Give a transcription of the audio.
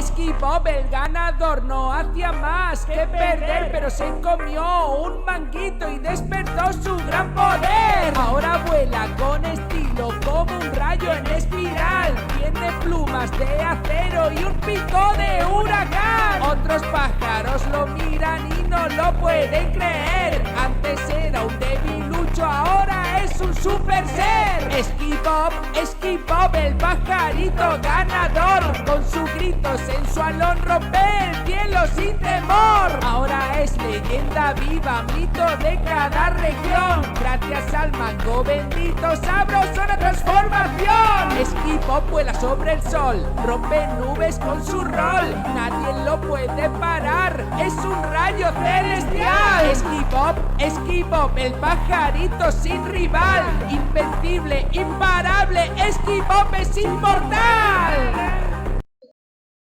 Skip-Hop, el ganador, no hacía más que perder, pero se comió un manguito y despertó su gran poder. Ahora vuela con estilo como un rayo en espiral, tiene plumas de acero y un pico de huracán. Otros pájaros lo miran y no lo pueden creer. Antes era un debilucho, ahora es un super ser. Skip-Hop, el pajarito ganador, con su grito sensualón rompe el cielo sin temor. Ahora es leyenda viva, mito de cada región, gracias al mango bendito, sabrosona transformación. Skip-Hop vuela sobre el sol, rompe nubes con su rol, nadie lo puede parar, es un rayo celestial. Skip-Hop, el pajarito sin rival, invencible, imparable, Skip-Hop es inmortal.